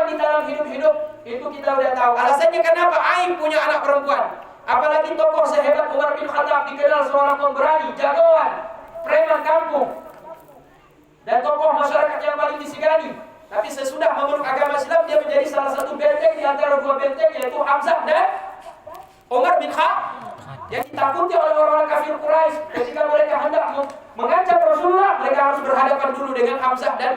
di dalam hidup-hidup itu kita udah tahu. Alasannya kenapa? Aib punya anak perempuan. Apalagi tokoh sehebat Umar bin Khattab dikenal seorang pemberani, jagoan, preman kampung, dan tokoh masyarakat yang paling disegani. Tapi sesudah memeluk agama Islam, dia menjadi salah satu benteng di antara dua benteng, yaitu Hamzah dan Umar bin Khattab. Yang ditakuti oleh orang-orang kafir Quraisy ketika mereka hendak mengancam Rasulullah, mereka harus berhadapan dulu dengan Hamzah dan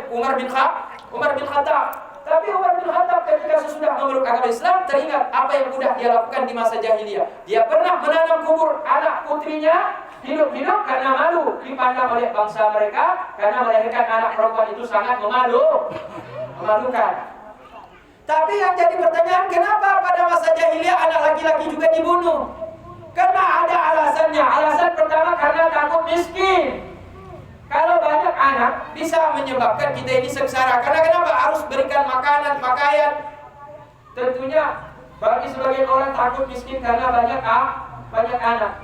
Umar bin Khattab. Tapi Umar bin Khattab ketika sesudah memeluk agama Islam teringat apa yang sudah dia lakukan di masa jahiliyah. Dia pernah menanam kubur anak putrinya hidup-hidup karena malu dipandang oleh bangsa mereka, karena melahirkan anak perempuan itu sangat memalukan. Tapi yang jadi pertanyaan, kenapa pada masa jahiliyah anak laki-laki juga dibunuh? Karena ada alasannya. Alasan pertama karena takut miskin. Kalau banyak anak bisa menyebabkan kita ini sengsara. Karena kenapa? Harus berikan makanan, pakaian. Tentunya bagi sebagian orang takut miskin karena banyak anak.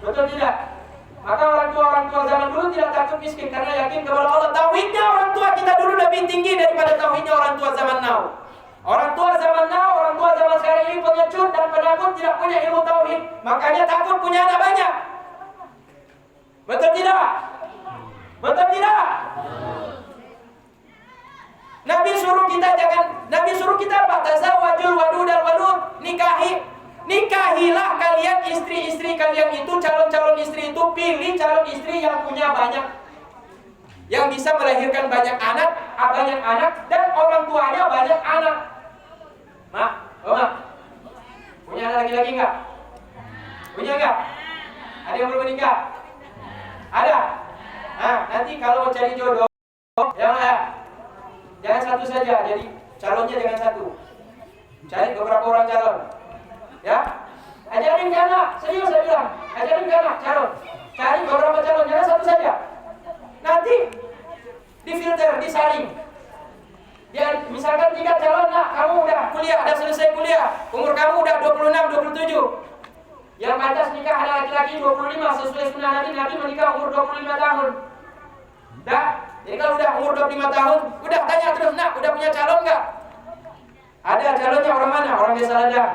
Betul tidak? Maka orang tua zaman dulu tidak takut miskin karena yakin kepada Allah. Tauhidnya orang tua kita dulu lebih tinggi daripada tauhidnya orang tua zaman now. Orang tua zaman sekarang ini pengecut dan penakut, tidak punya ilmu tauhid. Makanya takut punya anak banyak. Betul tidak? Betul tidak? Nabi suruh kita apa? Tazawwajul wadud al walud. Nikahilah kalian istri-istri kalian itu, calon-calon istri itu, pilih calon istri yang punya banyak, yang bisa melahirkan banyak anak, dan orang tuanya banyak anak. Mak, punya anak laki-laki enggak? Punya enggak? Ada yang belum menikah? Ada? Nah, nanti kalau mau cari jodoh, jangan satu saja, jadi calonnya jangan satu. Cari beberapa orang calon. Ya? Ajarin ke anak, serius saya bilang. Ajarin ke anak, calon. Cari beberapa calon, jangan satu saja. Nanti difilter, disaring. Dia misalkan 3 calon, kamu udah kuliah, udah selesai kuliah, umur kamu udah 26, 27. Yang pantas nikah ada laki-laki 25 sesuai sunnah Nabi menikah umur 25 tahun. Dah, jadi kalau udah umur 25 tahun, udah tanya terus, udah punya calon enggak? Ada calonnya orang mana? Orang desa ladang.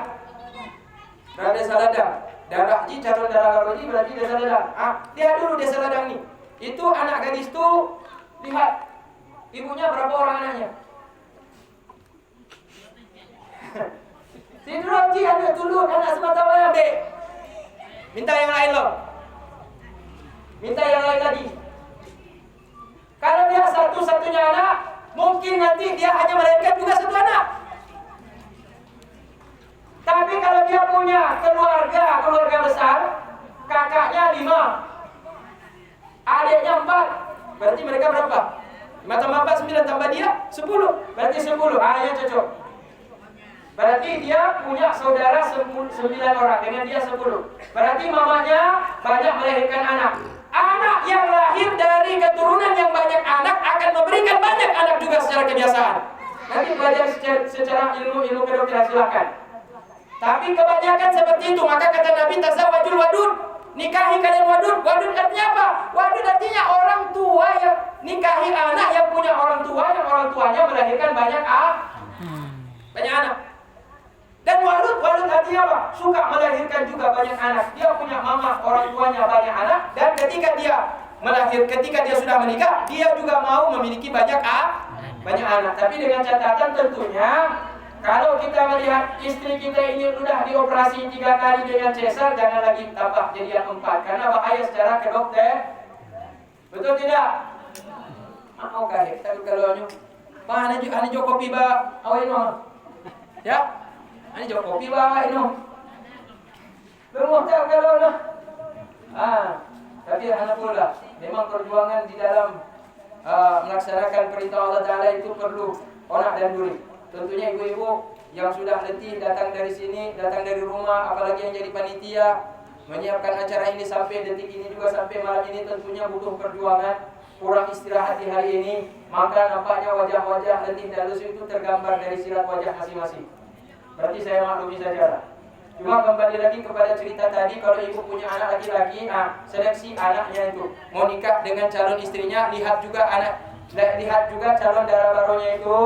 Berada desa ladang. Darah haji, calon darah haji berarti desa ladang. Lihat dulu desa ladang nih. Itu anak gadis tuh, lihat ibunya berapa orang anaknya. Tidur lagi ada dulu anak semata wayang dek. Minta yang lain loh. Minta yang lain lagi. Kalau dia satu-satunya anak, mungkin nanti dia hanya melahirkan juga 1 anak. Tapi kalau dia punya keluarga besar, kakaknya 5, adiknya 4, berarti mereka berapa? 5 tambah 4, 9 tambah dia 10, berarti 10. Ya cocok. Berarti dia punya saudara 9 orang, dengan dia 10. Berarti mamanya banyak melahirkan anak. Anak yang lahir dari keturunan yang banyak anak akan memberikan banyak anak juga secara kebiasaan. Nanti belajar secara ilmu kedokteran silakan. Tapi kebanyakan seperti itu. Maka kata Nabi, tazawwajul wadud, nikahi kalian wadud. Wadud artinya apa? Wadud artinya orang tua yang nikahi anak yang punya orang tua, yang orang tuanya melahirkan banyak anak. Dan walud artinya apa? Suka melahirkan juga banyak anak. Dia punya mama, orang tuanya banyak anak. Dan ketika dia sudah menikah, dia juga mau memiliki banyak anak. Tapi dengan catatan tentunya, kalau kita melihat istri kita ini sudah dioperasi 3 kali dengan cesar, jangan lagi tambah jadi yang 4. Karena bahaya secara ke dokter. Betul tidak? Mau kahit, tapi kalau mana Jokowi ba, awin ya? Ini Jokowi ba ino. Belum tahu kalau tapi anak pula memang perjuangan di dalam melaksanakan perintah Allah Ta'ala itu perlu onak dan duri. Tentunya ibu-ibu yang sudah letih datang dari sini, datang dari rumah, apalagi yang jadi panitia, menyiapkan acara ini sampai detik ini juga sampai malam ini tentunya butuh perjuangan, kurang istirahat di hari ini, maka nampaknya wajah-wajah letih dan lesu itu tergambar dari sirat wajah masing-masing. Berarti saya maklumi saja lah. Cuma kembali lagi kepada cerita tadi, kalau ibu punya anak laki-laki, seleksi anaknya itu mau nikah dengan calon istrinya, lihat juga anak Lihat juga calon daerah barunya itu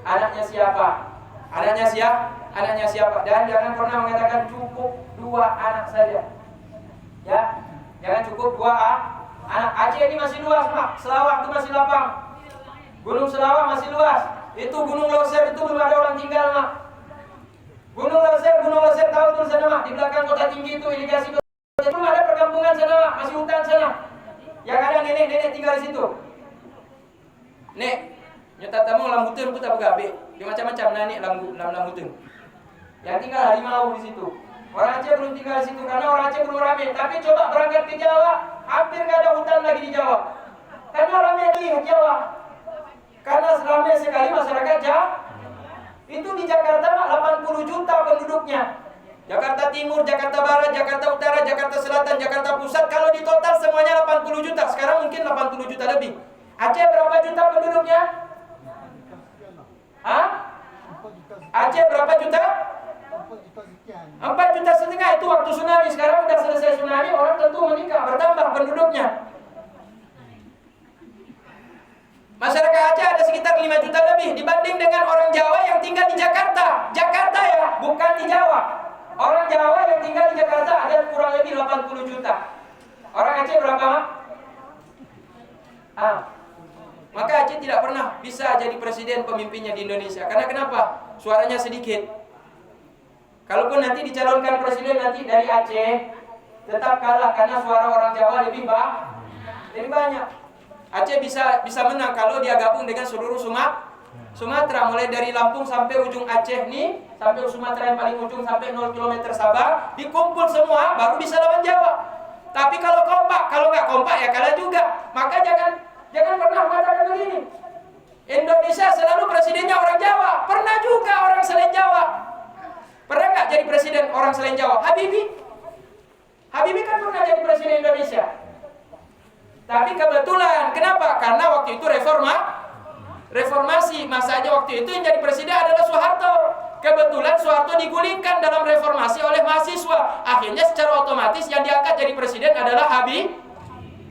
anaknya siapa. Anaknya siapa. Dan jangan pernah mengatakan cukup 2 anak saja. Ya, jangan cukup 2 anak. Aceh ini masih luas, Mak. Selawah itu masih lapang. Gunung Selawah masih luas. Itu Gunung Loser itu belum ada orang tinggal, Mak. Gunung Loser tahu tuh sana, Mak. Di belakang kota tinggi itu irigasi itu belum ada perkampungan sana, Mak. Masih hutan sana. Yang ada nenek-nenek tinggal di situ. Nek, nyata tamu lambutan pun tak begabe. Dia macam-macam nanik lambutan. Yang tinggal harimau di situ. Orang Aceh belum tinggal di situ karena orang Aceh belum ramai. Tapi coba berangkat ke Jawa, hampir nggak ada hutan lagi di Jawa. Karena ramai di Jawa. Karena ramai sekali masyarakat Jawa. Itu di Jakarta 80 juta penduduknya. Jakarta Timur, Jakarta Barat, Jakarta Utara, Jakarta Selatan, Jakarta Pusat. Kalau di total semuanya 80 juta. Sekarang mungkin 80 juta lebih. Aceh berapa juta penduduknya? Hah? Aceh berapa juta? 4,5 juta itu waktu tsunami. Sekarang udah selesai tsunami, orang tentu menikah, bertambah penduduknya. Masyarakat Aceh ada sekitar 5 juta lebih dibanding dengan orang Jawa yang tinggal di Jakarta. Jakarta ya, bukan di Jawa. Orang Jawa yang tinggal di Jakarta ada kurang lebih 80 juta. Orang Aceh berapa, Mak? Maka Aceh tidak pernah bisa jadi presiden pemimpinnya di Indonesia. Karena kenapa? Suaranya sedikit. Kalaupun nanti dicalonkan presiden nanti dari Aceh, tetap kalah karena suara orang Jawa lebih banyak. Aceh bisa menang kalau dia gabung dengan seluruh Sumatera, mulai dari Lampung sampai ujung Aceh nih, sampai Sumatera yang paling ujung sampai 0 km Sabah, dikumpul semua baru bisa lawan Jawa. Tapi kalau nggak kompak ya kalah juga. Maka jangan pernah mengatakan begini. Indonesia selalu presidennya orang Jawa. Pernah juga orang selain Jawa. Pernah nggak jadi presiden orang selain Jawa? Habibie kan pernah jadi presiden Indonesia. Tapi kebetulan, kenapa? Karena waktu itu reformasi. Masanya waktu itu yang jadi presiden adalah Soeharto. Kebetulan Soeharto digulingkan dalam reformasi oleh mahasiswa. Akhirnya secara otomatis yang diangkat jadi presiden adalah Habibie.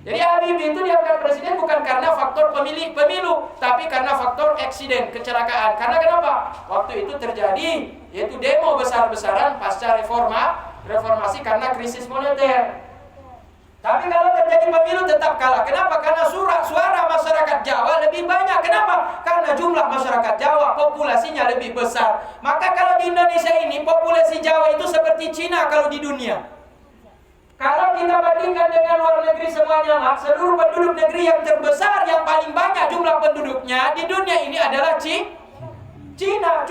Jadi Habibie itu diangkat presiden bukan karena faktor pemilu, tapi karena faktor eksiden, kecelakaan. Karena kenapa? Waktu itu terjadi yaitu demo besar-besaran pasca reformasi karena krisis moneter. Tapi kalau terjadi pemilu tetap kalah. Kenapa? Karena suara masyarakat Jawa lebih banyak. Kenapa? Karena jumlah masyarakat Jawa populasinya lebih besar. Maka kalau di Indonesia ini populasi Jawa itu seperti Cina kalau di dunia. Kalau kita bandingkan dengan luar negeri semuanya, Mak, seluruh penduduk negeri yang terbesar, yang paling banyak jumlah penduduknya di dunia ini adalah Cina. Cina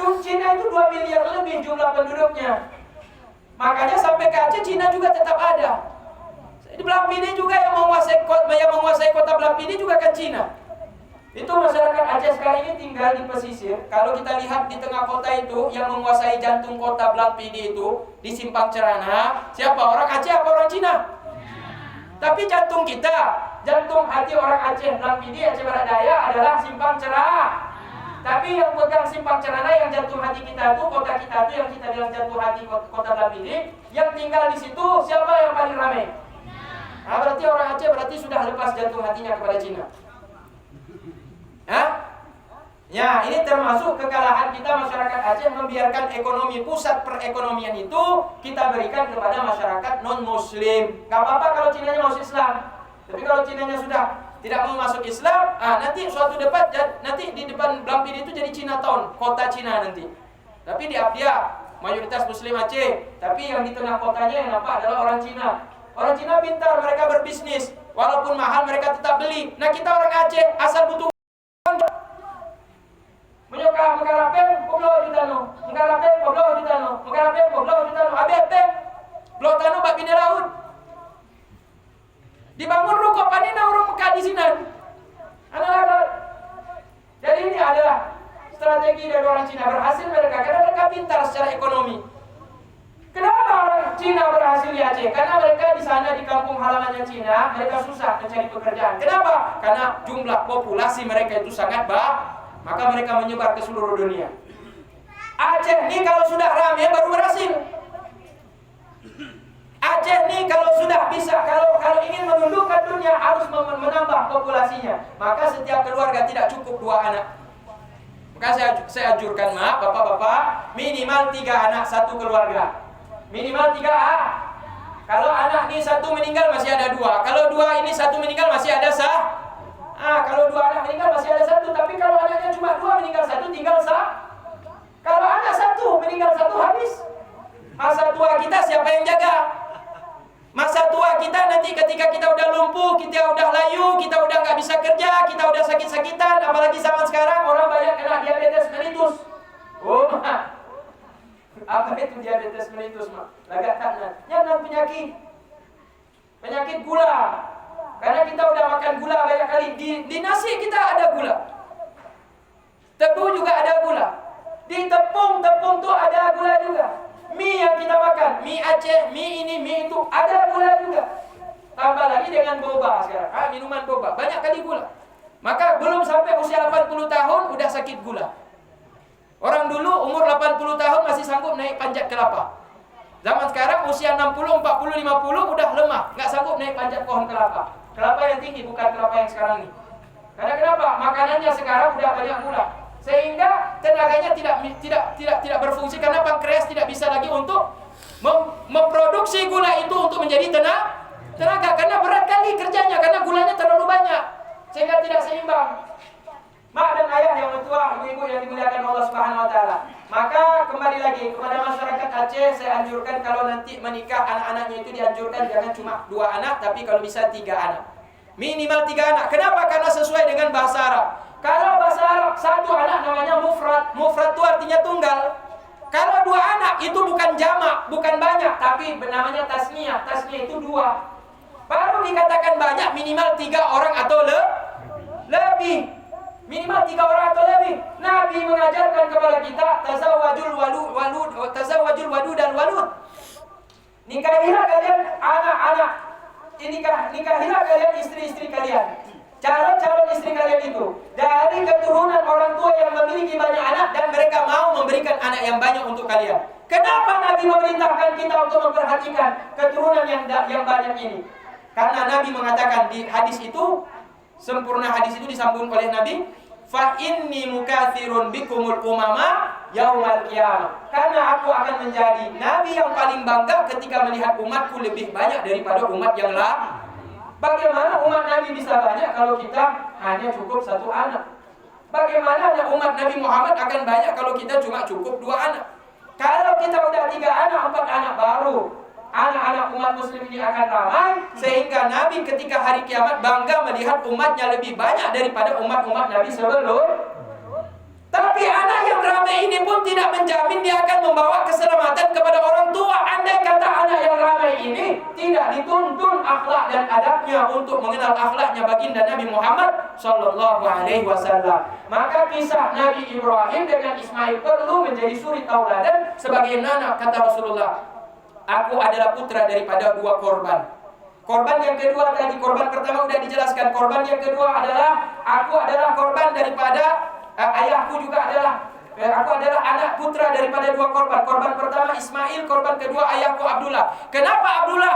itu 2 miliar lebih jumlah penduduknya. Makanya sampai ke Aceh Cina juga tetap ada. Di Belampini juga yang menguasai kota Belampini juga kan Cina. Itu masyarakat Aceh sekarang ini tinggal di pesisir. Kalau kita lihat di tengah kota itu yang menguasai jantung kota Belampini itu di Simpang Cerana, siapa? Orang Aceh apa orang Cina? Tapi jantung hati orang Aceh Belampini, Aceh Barat Daya adalah Simpang Cerana. Tapi yang pegang Simpang Cerana, yang jantung hati kita itu, kota kita itu yang kita bilang jantung hati kota Belampini, yang tinggal di situ siapa yang paling ramai? Nah, berarti orang Aceh sudah lepas jantung hatinya kepada Cina. Ya, ini termasuk kekalahan kita masyarakat Aceh membiarkan pusat perekonomian itu kita berikan kepada masyarakat non-Muslim. Gak apa-apa kalau Cinanya masuk Islam. Tapi kalau Cinanya sudah tidak mau masuk Islam, nanti suatu debat, nanti di depan Belampini itu jadi Chinatown, kota Cina nanti. Tapi di Abdia mayoritas Muslim Aceh, tapi yang di tengah kotanya yang nampak adalah orang Cina. Orang Cina pintar, mereka berbisnis. Walaupun mahal mereka tetap beli. Nah kita orang Aceh asal butuh menyokah mengarapen poblo jutano, mengarapen poblo jutano, mengarapen poblo jutano, abete blo tano bak bina laut. Dibangun ruko panina urung Mekah di sini. Jadi ini adalah strategi dari orang Cina. Berhasil mereka karena mereka pintar secara ekonomi. Kenapa orang Cina berhasil di Aceh? Karena mereka di sana di kampung halamannya Cina, mereka susah mencari pekerjaan. Kenapa? Karena jumlah populasi mereka itu sangat banyak, maka mereka menyebar ke seluruh dunia. Aceh ini kalau sudah ramai baru berhasil. Aceh nih kalau sudah bisa, kalau ingin menundukkan dunia harus menambah populasinya. Maka setiap keluarga tidak cukup 2 anak. Maka saya anjurkan bapak-bapak minimal 3 anak satu keluarga. Minimal 3 Kalau anak ini 1 meninggal masih ada 2. Kalau 2 ini 1 meninggal masih ada kalau 2 anak meninggal masih ada 1. Tapi kalau anaknya cuma 2 meninggal 1 tinggal Kalau anak 1 meninggal 1 habis. Masa tua kita siapa yang jaga? Masa tua kita nanti ketika kita udah lumpuh, kita udah layu, kita udah nggak bisa kerja, kita udah sakit-sakitan. Apalagi zaman sekarang orang banyak kena diabetes mellitus. Apa itu diabetes mellitus, Lagak taknan. Jangan penyakit gula. Karena kita udah makan gula banyak kali. Di nasi kita ada gula. Tebu juga ada gula. Di tepung tuh ada gula juga. Mie yang kita makan, mie Aceh, mie ini, mie itu, ada gula juga. Tambah lagi dengan boba sekarang, minuman boba, banyak kali gula. Maka belum sampai usia 80 tahun udah sakit gula. Orang dulu umur 80 tahun masih sanggup naik panjat kelapa. Zaman sekarang usia 60, 40, 50 udah lemah, nggak sanggup naik panjat pohon kelapa. Kelapa yang tinggi, bukan kelapa yang sekarang ini. Karena kenapa? Makanannya sekarang udah banyak gula. Sehingga tenaganya tidak berfungsi karena pankreas tidak bisa lagi untuk memproduksi gula itu untuk menjadi tenaga karena berat kali kerjanya karena gulanya terlalu banyak sehingga tidak seimbang. Mak dan ayah yang tua, ibu-ibu yang dimuliakan Allah Subhanahu wa taala. Maka kembali lagi kepada masyarakat Aceh saya anjurkan kalau nanti menikah anak-anaknya itu dianjurkan jangan cuma 2 anak tapi kalau bisa 3 anak. Minimal 3 anak. Kenapa? Karena sesuai dengan bahasa Arab. Kalau bahasa Arab 1 anak namanya mufrad. Mufrad itu artinya tunggal. Kalau 2 anak itu bukan jamak, bukan banyak, tapi namanya tasniyah. Tasniyah itu 2. Baru dikatakan banyak minimal 3 orang atau lebih. Minimal 3 orang atau lebih. Nabi mengajarkan kepada kita tazawwajul wadud dan walud. Nikahilah kalian anak-anak. Nikahilah kalian istri-istri kalian. Calon-calon istri kalian itu dari keturunan orang tua yang memiliki banyak anak dan mereka mau memberikan anak yang banyak untuk kalian. Kenapa Nabi memerintahkan kita untuk memperhatikan keturunan yang banyak ini? Karena Nabi mengatakan di hadis itu, sempurna hadis itu disambung oleh Nabi, fa inni mukatsirun bikumul umama yaumal qiyamah. Karena aku akan menjadi nabi yang paling bangga ketika melihat umatku lebih banyak daripada umat yang lain. Bagaimana umat Nabi bisa banyak kalau kita hanya cukup 1 anak? Bagaimana umat Nabi Muhammad akan banyak kalau kita cuma cukup 2 anak? Kalau kita udah 3 anak, 4 anak baru, anak-anak umat muslim ini akan ramai sehingga Nabi ketika hari kiamat bangga melihat umatnya lebih banyak daripada umat-umat Nabi sebelum. Tapi anak yang ramai ini pun tidak menjamin dia akan membawa keselamatan kepada orang tua. Andai kata anak yang ramai ini tidak dituntun akhlak dan adabnya untuk mengenal akhlaknya baginda Nabi Muhammad sallallahu alaihi wasallam, maka kisah Nabi Ibrahim dengan Ismail perlu menjadi suri tauladan. Sebagaimana kata Rasulullah, aku adalah putra daripada 2 korban. Korban yang kedua tadi, korban pertama sudah dijelaskan. Korban yang kedua adalah aku adalah korban daripada ayahku juga adalah aku adalah anak putra daripada 2 korban. Korban pertama Ismail, korban kedua ayahku Abdullah. Kenapa Abdullah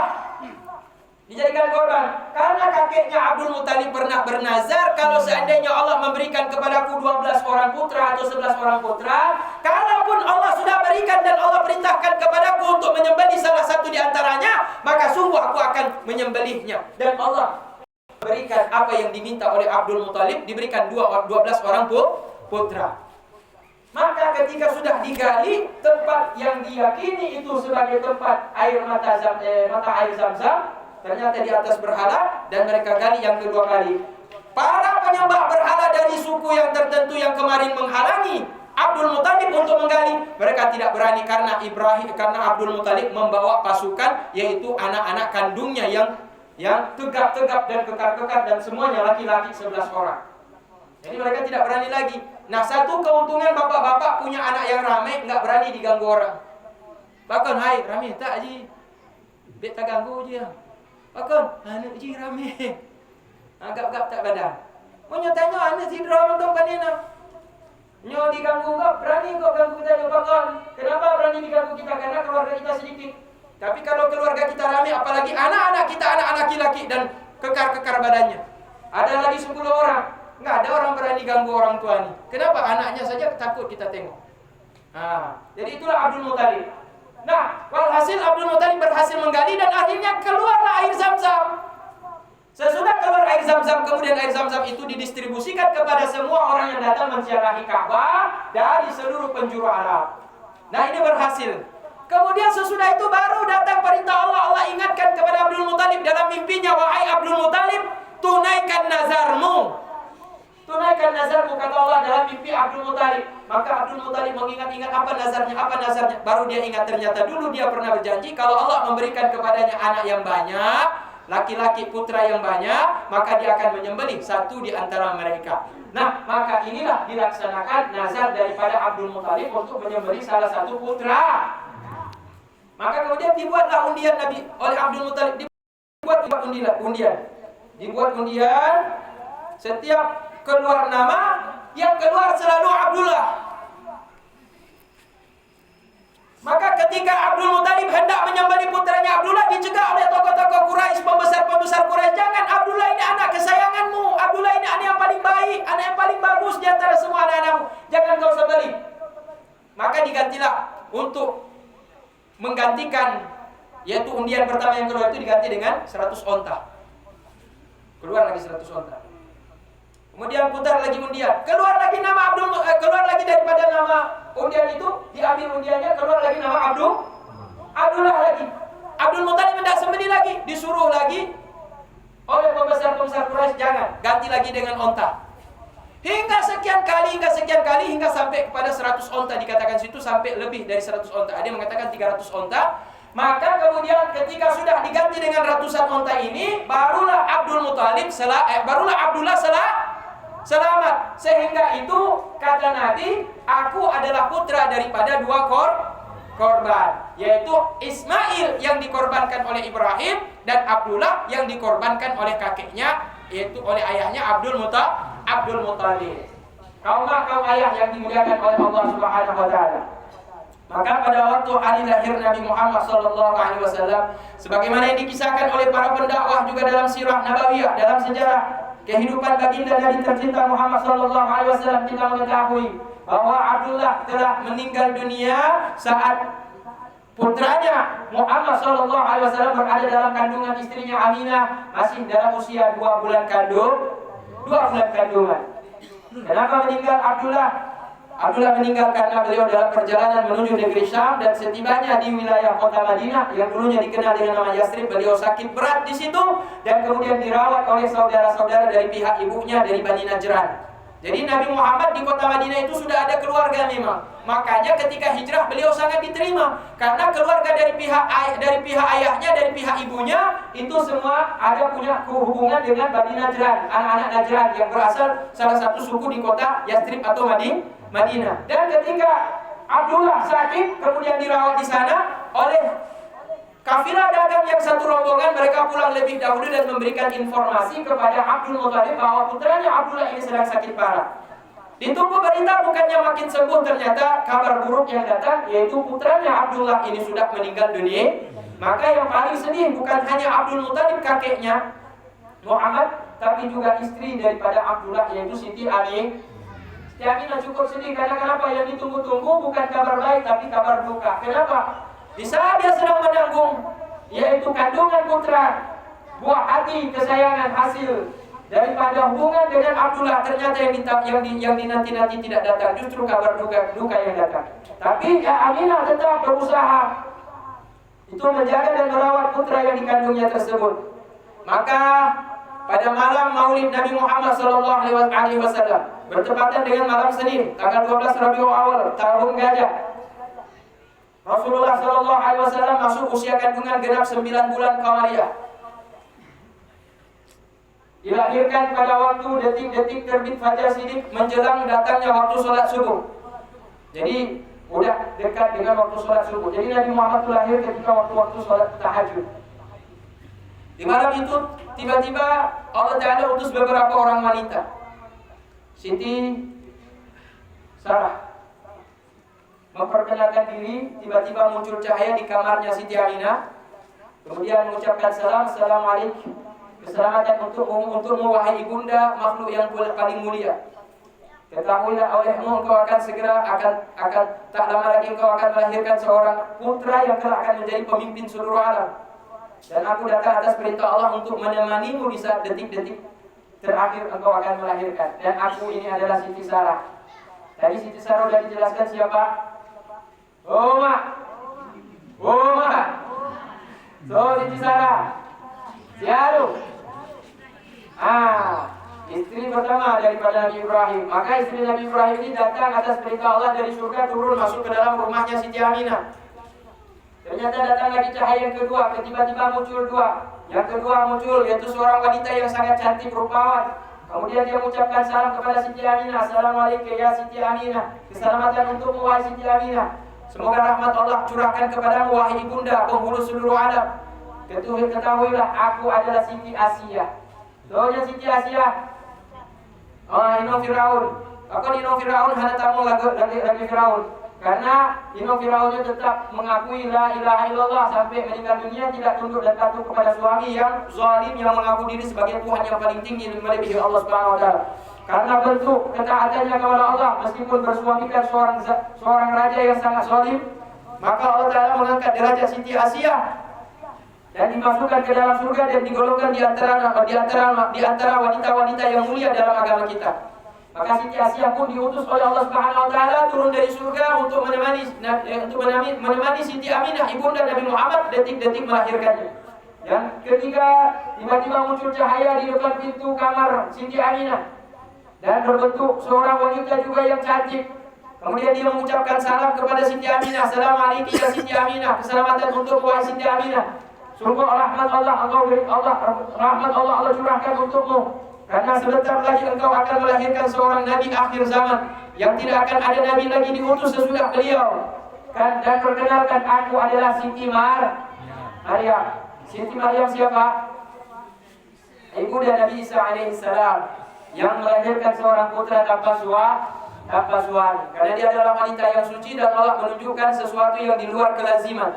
dijadikan korban? Karena kakeknya Abdul Muthalib pernah bernazar, kalau seandainya Allah memberikan kepadaku 12 orang putra atau 11 orang putra, kalaupun Allah sudah berikan dan Allah perintahkan kepadaku untuk menyembelih salah satu di antaranya, maka sungguh aku akan menyembelihnya. Dan Allah berikan apa yang diminta oleh Abdul Muthalib, diberikan 12 orang putra. Maka ketika sudah digali tempat yang diyakini itu sebagai tempat mata air Zam-Zam, ternyata di atas berhala dan mereka gali yang kedua kali. Para penyembah berhala dari suku yang tertentu yang kemarin menghalangi Abdul Muthalib untuk menggali, mereka tidak berani karena Abdul Muthalib membawa pasukan, yaitu anak-anak kandungnya yang tegap-tegap dan kekar-kekar dan semuanya laki-laki 11 orang. Jadi mereka tidak berani lagi. Nah, satu keuntungan bapak-bapak punya anak yang ramai, nggak berani diganggu orang. Bahkan, hai, ramai tak ji, bet tak ganggu je. Bahkan, anak ji ramai, agak-agak tak badan. Mau nyatanya anak si drama tu kanina. Nyo diganggu nggak berani kok ganggu kita bahkan. Kenapa berani diganggu kita? Karena keluarga kita sedikit. Tapi kalau keluarga kita ramai, apalagi anak-anak kita, anak-anak laki-laki dan kekar-kekar badannya. Ada lagi 10 orang, nggak ada orang berani ganggu orang tua ini. Kenapa? Anaknya saja takut kita tengok. Jadi itulah Abdul Muthalib. Nah, walhasil Abdul Muthalib berhasil menggali dan akhirnya keluarlah air Zam-Zam. Sesudah keluar air Zam-Zam, kemudian air Zam-Zam itu didistribusikan kepada semua orang yang datang menziarahi Ka'bah dari seluruh penjuru Arab. Nah, ini berhasil. Kemudian sesudah itu baru datang perintah Allah. Allah ingatkan kepada Abdul Muthalib dalam mimpinya, wahai Abdul Muthalib, tunaikan nazarmu. Tunaikan nazarmu, kata Allah dalam mimpi Abdul Muthalib. Maka Abdul Muthalib mengingat-ingat apa nazarnya. Baru dia ingat ternyata dulu dia pernah berjanji kalau Allah memberikan kepadanya anak yang banyak, laki-laki putra yang banyak, maka dia akan menyembelih satu di antara mereka. Nah, maka inilah dilaksanakan nazar daripada Abdul Muthalib untuk menyembelih salah satu putra. Maka kemudian dibuatlah undian Nabi oleh Abdul Muthalib, dibuat undian. Setiap keluar nama, yang keluar selalu Abdullah. Maka ketika Abdul Muthalib hendak menyembelih putranya Abdullah, dicegah oleh tokoh-tokoh Quraisy, pembesar-pembesar Quraisy, jangan, Abdullah ini anak kesayanganmu, Abdullah ini anak yang paling baik, anak yang paling bagus di antara semua anak-anakmu, jangan kau sembelih. Maka digantilah untuk menggantikan, yaitu undian pertama yang keluar itu diganti dengan 100 onta. Keluar lagi 100 onta. Kemudian putar lagi undian, keluar lagi nama keluar lagi daripada nama undian itu, diambil undiannya, keluar lagi nama Abdullah lagi. Abdul Muthalib tidak sembelih lagi, disuruh lagi oleh pembesar-pembesar Quraisy, jangan, ganti lagi dengan onta. Hingga sekian kali, hingga sampai kepada 100 onta, dikatakan situ sampai lebih dari 100 onta. Ada yang mengatakan 300 onta. Maka kemudian ketika sudah diganti dengan ratusan onta ini, barulah Abdullah selamat. Sehingga itu kata Nabi, aku adalah putra daripada 2 korban, yaitu Ismail yang dikorbankan oleh Ibrahim dan Abdullah yang dikorbankan oleh kakeknya, yaitu oleh ayahnya Abdul Muthalib. Kaum ayah yang dimuliakan oleh Allah Subhanahu wa taala. Maka pada waktu hari lahir Nabi Muhammad sallallahu alaihi wasallam, sebagaimana yang dikisahkan oleh para pendakwah juga dalam sirah nabawiyah, dalam sejarah kehidupan baginda Nabi tercinta Muhammad sallallahu alaihi wasallam, kita mengetahui bahwa Abdullah telah meninggal dunia saat putranya Muhammad sallallahu alaihi wasallam berada dalam kandungan istrinya Aminah, masih dalam usia 2 bulan kandungan. Kenapa meninggal Abdullah? Abdullah meninggal karena beliau dalam perjalanan menuju negeri Syam, dan setibanya di wilayah kota Madinah yang dulunya dikenal dengan nama Yathrib, beliau sakit berat di situ dan kemudian dirawat oleh saudara-saudara dari pihak ibunya dari Bani Najran. Jadi Nabi Muhammad di kota Madinah itu sudah ada keluarga memang. Makanya ketika hijrah beliau sangat diterima karena keluarga dari pihak ayahnya, dari pihak ibunya itu semua ada punya hubungan dengan Bani Najran, anak-anak Najran yang berasal salah satu suku di kota Yathrib atau Madinah. Dan ketika Abdullah sakit kemudian dirawat di sana oleh kafilah dagang yang satu rombongan, mereka pulang lebih dahulu dan memberikan informasi kepada Abdul Muthalib bahwa putranya Abdullah ini sedang sakit parah. Ditunggu berita, bukannya makin sembuh, ternyata kabar buruk yang datang yaitu putranya Abdullah ini sudah meninggal dunia. Maka yang paling sedih bukan hanya Abdul Muthalib kakeknya Muhammad, tapi juga istri daripada Abdullah yaitu Siti Aminah cukup sedih karena kenapa? Yang ditunggu-tunggu bukan kabar baik tapi kabar duka. Kenapa? Di saat dia sedang menanggung, yaitu kandungan putra, buah hati kesayangan hasil daripada hubungan dengan Abdullah, ternyata yang dinanti-nanti tidak datang, justru kabar duka yang datang. Tapi Aminah tetap berusaha itu menjaga dan merawat putra yang dikandungnya tersebut. Maka pada malam Maulid Nabi Muhammad SAW bertepatan dengan malam Senin, tanggal 12 Rabiul Awal tahun Gajah, Rasulullah SAW masuk usia kandungan genap 9 bulan Qamariyah. Dilahirkan pada waktu detik-detik terbit fajar sidik menjelang datangnya waktu sholat subuh. Jadi udah dekat dengan waktu sholat subuh. Jadi Nabi Muhammad itu lahir ketika waktu sholat tahajud. Di malam itu tiba-tiba Allah Ta'ala utus beberapa orang wanita, Siti Sarah, memperkenalkan diri, tiba-tiba muncul cahaya di kamarnya Siti Aminah. Kemudian mengucapkan salam, Assalamualaikum, keselamatan untukmu wahai ibunda makhluk yang paling mulia. Ketahuilah olehmu engkau akan segera akan tak lama lagi engkau akan melahirkan seorang putra yang kelak akan menjadi pemimpin seluruh alam. Dan aku datang atas perintah Allah untuk menemanimu di saat detik-detik terakhir engkau akan melahirkan. Dan aku ini adalah Siti Sarah. Tadi Siti Sarah sudah dijelaskan siapa? Oma. So Siti Sarah. Siaru. Istri pertama daripada Nabi Ibrahim. Maka istri Nabi Ibrahim ini datang atas perintah Allah dari surga turun masuk ke dalam rumahnya Siti Aminah. Ternyata datang lagi cahaya yang kedua, tiba-tiba muncul dua. Yang kedua muncul yaitu seorang wanita yang sangat cantik rupawan. Kemudian dia mengucapkan salam kepada Siti Aminah, Assalamualaikum ya Siti Aminah, keselamatan untukmu wahai Siti Aminah. Semoga rahmat Allah curahkan kepadamu wahai ibunda penghulu seluruh alam. Ketahuilah aku adalah Siti Asia. Soalnya Siti Asia. Ino Firaun. Aku ino Firaun hanya tamu lagi Firaun. Karena ino Firaunnya tetap mengakui la ilaha illallah sampai meninggal dunia tidak tunduk dan patuh kepada suami yang zalim yang mengaku diri sebagai Tuhan yang paling tinggi melebihi Allah Subhanahu wa taala. Karena bentuk ketaatannya kepada Allah meskipun bersuamikan seorang raja yang sangat zalim, maka Allah Taala mengangkat derajat Siti Asia dan dimasukkan ke dalam surga dan digolongkan di antara wanita-wanita yang mulia dalam agama kita. Maka Siti Asia pun diutus oleh Allah Subhanahu wa taala turun dari surga untuk menemani Siti Aminah ibunda Nabi Muhammad detik-detik melahirkannya. Yang ketiga, tiba-tiba muncul cahaya di depan pintu kamar Siti Aminah dan berbentuk seorang wanita juga yang cantik. Kemudian dia mengucapkan salam kepada Siti Aminah, Assalamualaikum ya Siti Aminah, keselamatan untuk wahai Siti Aminah. Sungguh rahmat Allah Allah curahkan untukmu. Karena sebentar lagi engkau akan melahirkan seorang nabi akhir zaman yang tidak akan ada nabi lagi diutus sesudah beliau. Dan perkenalkan aku adalah Siti Maryam. Siti Maryam siapa? Ibu dan Nabi Isa alaihissalam yang melahirkan seorang putra tanpa suami. Karena dia adalah wanita yang suci dan Allah menunjukkan sesuatu yang di luar kelaziman.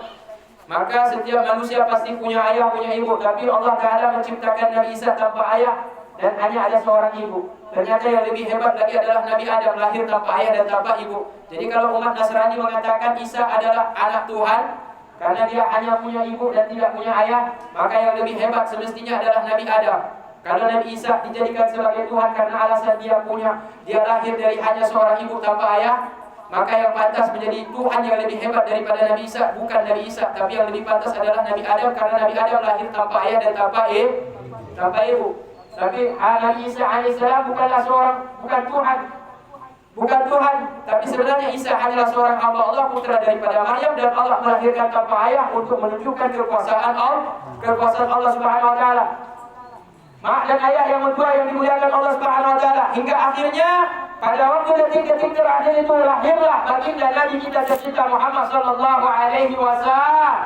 Maka setiap manusia pasti punya ayah, punya ibu. Tapi Allah Ta'ala menciptakan Nabi Isa tanpa ayah dan hanya ada seorang ibu. Ternyata yang lebih hebat lagi adalah Nabi Adam lahir tanpa ayah dan tanpa ibu. Jadi kalau umat Nasrani mengatakan Isa adalah anak Tuhan karena dia hanya punya ibu dan tidak punya ayah, maka yang lebih hebat semestinya adalah Nabi Adam. Kalau Nabi Isa dijadikan sebagai Tuhan karena alasan dia lahir dari hanya seorang ibu tanpa ayah, maka yang pantas menjadi Tuhan yang lebih hebat daripada Nabi Isa bukan Nabi Isa, tapi yang lebih pantas adalah Nabi Adam karena Nabi Adam lahir tanpa ayah dan tanpa ibu. Tapi Nabi Isa alaihissalam bukan Tuhan, tapi sebenarnya Isa hanyalah seorang hamba Allah, putra daripada Maryam, dan Allah melahirkan tanpa ayah untuk menunjukkan kekuasaan Allah Subhanahu wa taala. Mak dan ayah yang kedua yang dimuliakan Allah Subhanahu wa taala hingga akhirnya pada waktu detik-detik terakhir itu lahirlah baginda Nabi kita tercinta Muhammad sallallahu alaihi wasallam.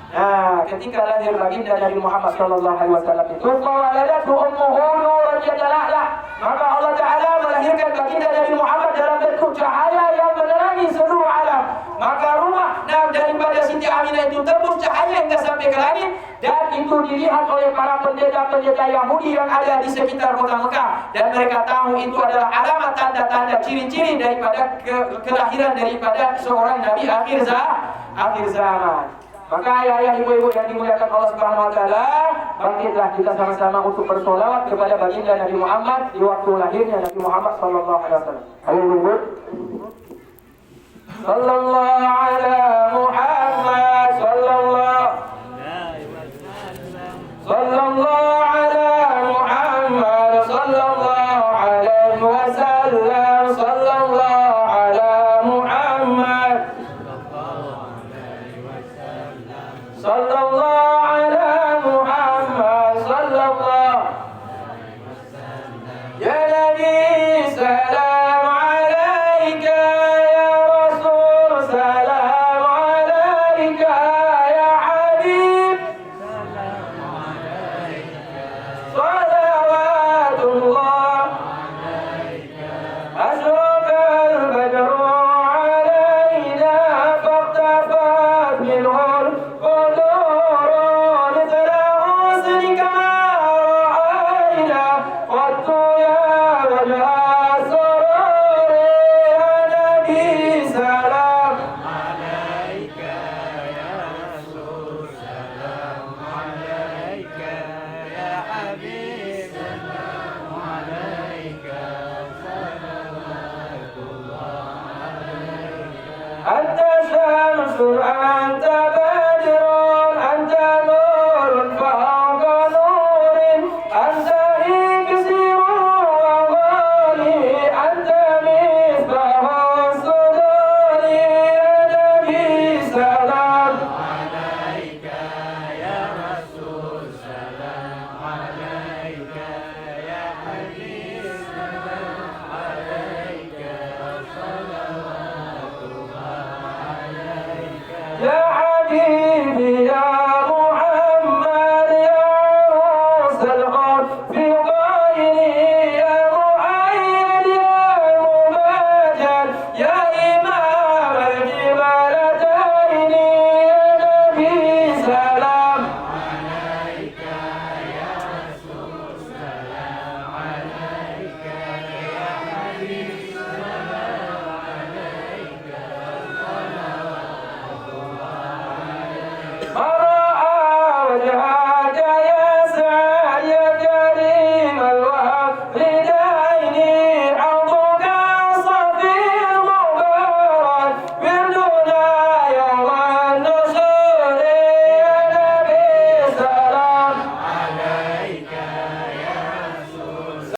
Nah, ketika lahir baginda Nabi Muhammad sallallahu alaihi wasallam itu, fawaladatu ummuhu nuran yatalalah. Maka Allah Taala melahirkan baginda Nabi Muhammad dalam bentuk cahaya yang menerangi seluruh alam. Maka rumah daripada Siti Aminah itu tembus cahaya hingga sampai ke langit, dan itu dilihat oleh para pendeta-pendeta Yahudi yang ada di sekitar kota Mekah, dan mereka tahu itu adalah alamat tanda-tanda ciri-ciri daripada kelahiran daripada seorang nabi akhir zaman. Maka ayah-ayah, ibu-ibu yang dimuliakan Allah Subhanahu wa taala, bangkitlah kita sama-sama untuk bersolawat kepada baginda Nabi Muhammad di waktu lahirnya Nabi Muhammad sallallahu alaihi wasallam. Ayo ibu. Sallallahu ala Muhammad sallallahu ala Muhammad sallallahu alaihi wasallam sallallahu ala Muhammad sallallahu ala Muhammad sallallahu ya Nabi salam alaika ya Rasul salam Rasul anta